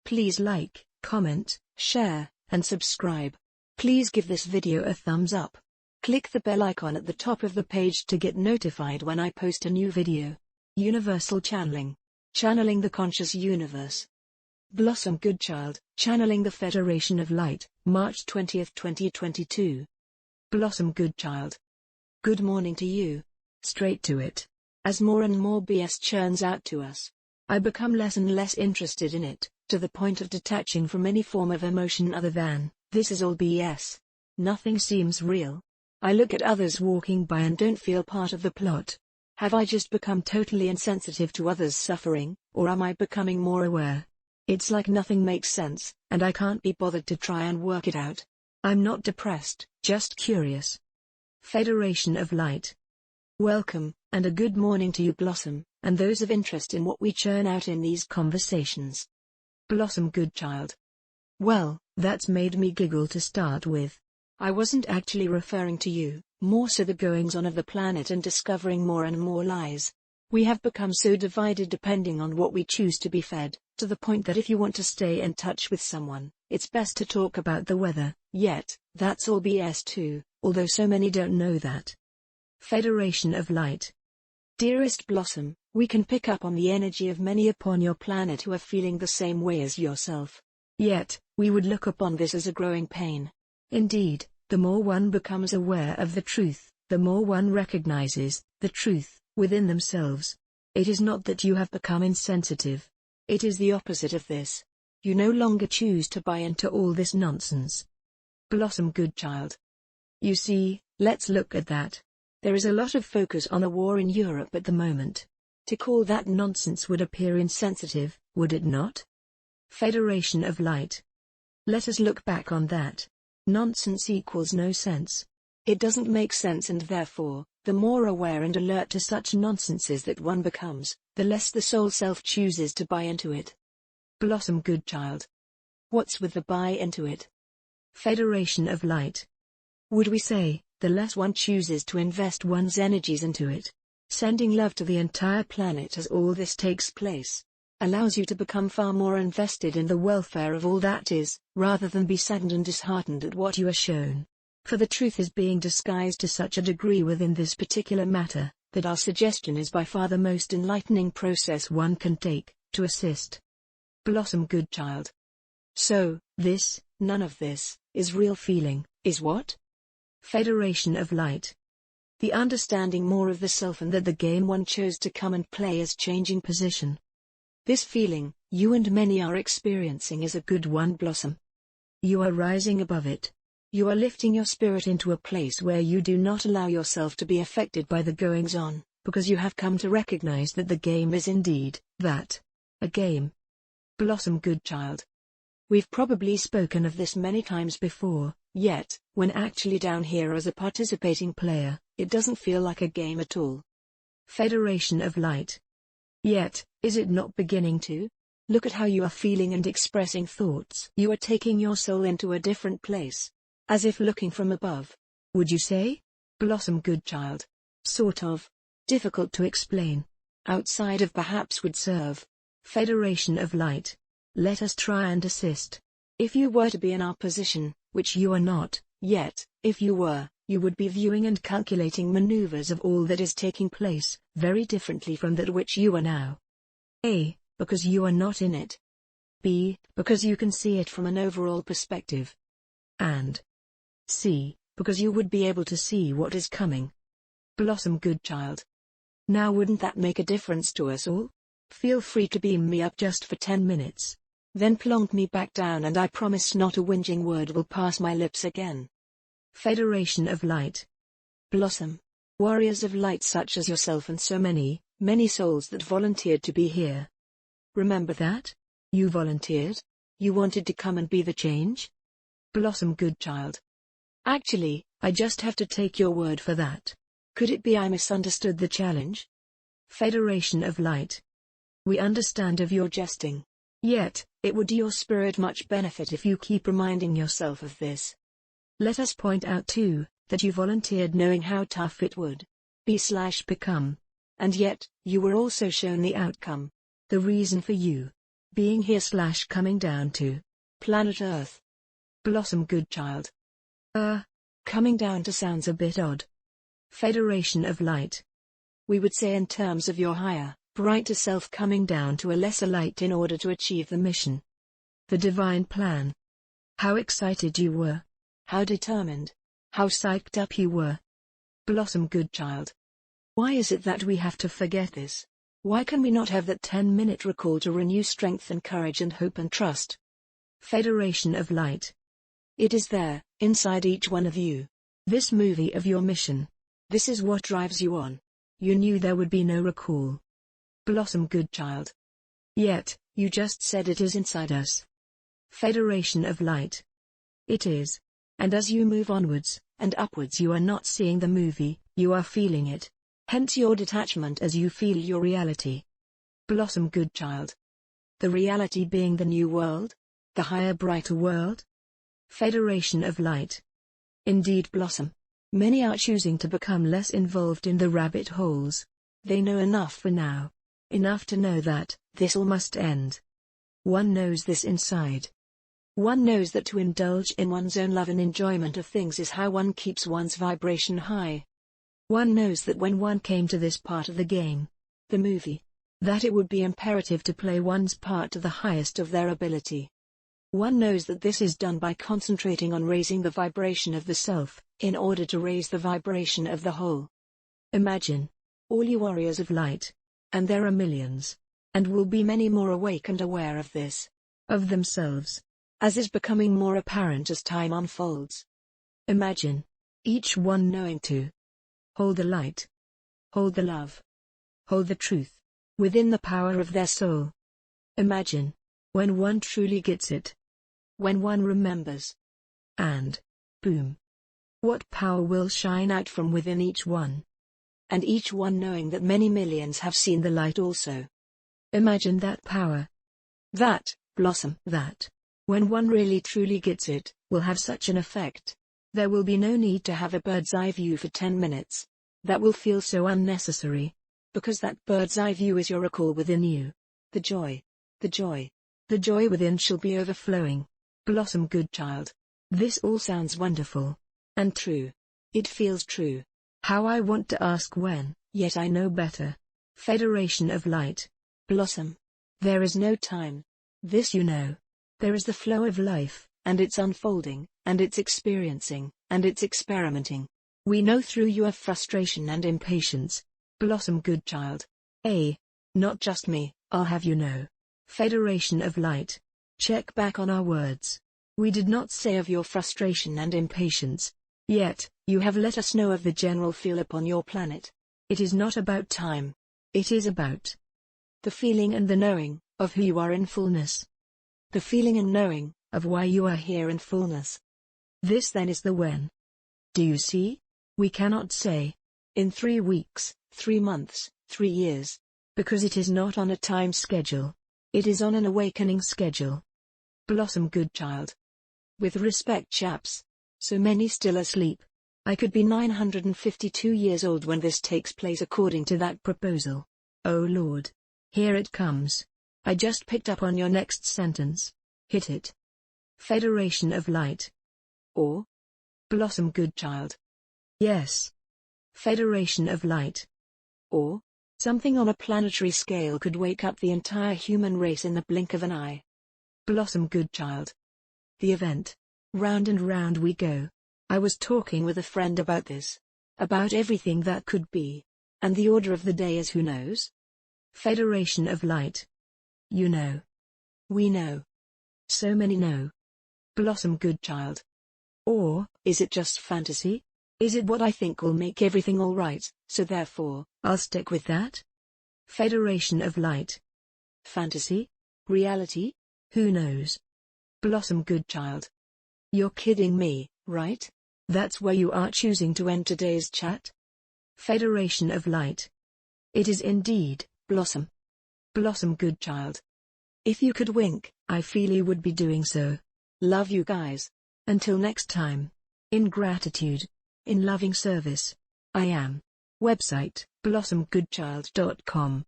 Please like, comment, share, and subscribe. Please give this video a thumbs up. Click the bell icon at the top of the page to get notified when I post a new video. Universal Channeling. Channeling the Conscious Universe. Blossom Goodchild, Channeling the Federation of Light, March 20, 2022. Blossom Goodchild. Good morning to you. Straight to it. As more and more BS churns out to us, I become less and less interested in it, to the point of detaching from any form of emotion other than, this is all BS. Nothing seems real. I look at others walking by and don't feel part of the plot. Have I just become totally insensitive to others' suffering, or am I becoming more aware? It's like nothing makes sense, and I can't be bothered to try and work it out. I'm not depressed, just curious. Federation of Light. Welcome, and a good morning to you, Blossom, and those of interest in what we churn out in these conversations. Blossom Goodchild. Well, that's made me giggle to start with. I wasn't actually referring to you, more so the goings-on of the planet and discovering more and more lies. We have become so divided depending on what we choose to be fed, to the point that if you want to stay in touch with someone, it's best to talk about the weather, yet, that's all BS too, although so many don't know that. Federation of Light. Dearest Blossom, we can pick up on the energy of many upon your planet who are feeling the same way as yourself. Yet, we would look upon this as a growing pain. Indeed, the more one becomes aware of the truth, the more one recognizes the truth within themselves. It is not that you have become insensitive. It is the opposite of this. You no longer choose to buy into all this nonsense. Blossom Goodchild. You see, let's look at that. There is a lot of focus on the war in Europe at the moment. To call that nonsense would appear insensitive, would it not? Federation of Light. Let us look back on that. Nonsense equals no sense. It doesn't make sense, and therefore, the more aware and alert to such nonsenses that one becomes, the less the soul self chooses to buy into it. Blossom Goodchild. What's with the buy into it? Federation of Light. Would we say, the less one chooses to invest one's energies into it, sending love to the entire planet as all this takes place, allows you to become far more invested in the welfare of all that is, rather than be saddened and disheartened at what you are shown. For the truth is being disguised to such a degree within this particular matter, that our suggestion is by far the most enlightening process one can take, to assist. Blossom Goodchild. So, this, none of this, is real feeling, is what? Federation of Light. The understanding more of the self and that the game one chose to come and play is changing position. This feeling, you and many are experiencing, is a good one, Blossom. You are rising above it. You are lifting your spirit into a place where you do not allow yourself to be affected by the goings-on, because you have come to recognize that the game is indeed, that. A game. Blossom Goodchild. We've probably spoken of this many times before, yet, when actually down here as a participating player, it doesn't feel like a game at all. Federation of Light. Yet, is it not beginning to? Look at how you are feeling and expressing thoughts. You are taking your soul into a different place. As if looking from above. Would you say? Blossom Goodchild. Sort of. Difficult to explain. Outside of perhaps would serve. Federation of Light. Let us try and assist. If you were to be in our position, which you are not, yet, if you were, you would be viewing and calculating maneuvers of all that is taking place, very differently from that which you are now. A. Because you are not in it. B. Because you can see it from an overall perspective. And C. Because you would be able to see what is coming. Blossom Goodchild. Now wouldn't that make a difference to us all? Feel free to beam me up just for 10 minutes. Then plonk me back down and I promise not a whinging word will pass my lips again. Federation of Light. Blossom. Warriors of light such as yourself and so many, many souls that volunteered to be here. Remember that? You volunteered? You wanted to come and be the change? Blossom Goodchild. Actually, I just have to take your word for that. Could it be I misunderstood the challenge? Federation of Light. We understand of your jesting. Yet, it would do your spirit much benefit if you keep reminding yourself of this. Let us point out too, that you volunteered knowing how tough it would be/become. And yet, you were also shown the outcome. The reason for you Being here / coming down to. Planet Earth. Blossom Goodchild. Coming down to sounds a bit odd. Federation of Light. We would say in terms of your higher, brighter self coming down to a lesser light in order to achieve the mission. The divine plan. How excited you were. How determined. How psyched up you were. Blossom Goodchild. Why is it that we have to forget this? Why can we not have that 10-minute recall to renew strength and courage and hope and trust? Federation of Light. It is there, inside each one of you. This movie of your mission. This is what drives you on. You knew there would be no recall. Blossom Goodchild. Yet, you just said it is inside us. Federation of Light. It is. And as you move onwards, and upwards you are not seeing the movie, you are feeling it. Hence your detachment as you feel your reality. Blossom Goodchild. The reality being the new world? The higher brighter world? Federation of Light. Indeed Blossom. Many are choosing to become less involved in the rabbit holes. They know enough for now. Enough to know that, this all must end. One knows this inside. One knows that to indulge in one's own love and enjoyment of things is how one keeps one's vibration high. One knows that when one came to this part of the game, the movie, that it would be imperative to play one's part to the highest of their ability. One knows that this is done by concentrating on raising the vibration of the self, in order to raise the vibration of the whole. Imagine, all you warriors of light, and there are millions, and will be many more awake and aware of this, of themselves, as is becoming more apparent as time unfolds. Imagine, each one knowing to hold the light, hold the love, hold the truth, within the power of their soul. Imagine, when one truly gets it, when one remembers, and, boom, what power will shine out from within each one. And each one knowing that many millions have seen the light also. Imagine that power. That, blossom, that, when one really truly gets it, will have such an effect. There will be no need to have a bird's eye view for 10 minutes. That will feel so unnecessary. Because that bird's eye view is your recall within you. The joy. The joy. The joy within shall be overflowing. Blossom Goodchild. This all sounds wonderful. And true. It feels true. How I want to ask when, yet I know better. Federation of Light. Blossom. There is no time. This you know. There is the flow of life, and its unfolding, and its experiencing, and its experimenting. We know through your frustration and impatience. Blossom Goodchild. Not just me, I'll have you know. Federation of Light. Check back on our words. We did not say of your frustration and impatience. Yet, you have let us know of the general feel upon your planet. It is not about time. It is about the feeling and the knowing, of who you are in fullness. The feeling and knowing, of why you are here in fullness. This then is the when. Do you see? We cannot say, in 3 weeks, 3 months, 3 years. Because it is not on a time schedule. It is on an awakening schedule. Blossom Goodchild. With respect chaps. So many still asleep. I could be 952 years old when this takes place according to that proposal. Oh Lord. Here it comes. I just picked up on your next sentence. Hit it. Federation of Light. Or? Blossom Goodchild. Yes. Federation of Light. Or? Something on a planetary scale could wake up the entire human race in the blink of an eye. Blossom Goodchild. The event. Round and round we go. I was talking with a friend about this. About everything that could be. And the order of the day is who knows? Federation of Light. You know. We know. So many know. Blossom Goodchild. Or, is it just fantasy? Is it what I think will make everything all right, so therefore, I'll stick with that? Federation of Light. Fantasy? Reality? Who knows? Blossom Goodchild. You're kidding me, right? That's where you are choosing to end today's chat? Federation of Light. It is indeed, Blossom. Blossom Goodchild. If you could wink, I feel you would be doing so. Love you guys. Until next time. In gratitude. In loving service. I am. Website, blossomgoodchild.com.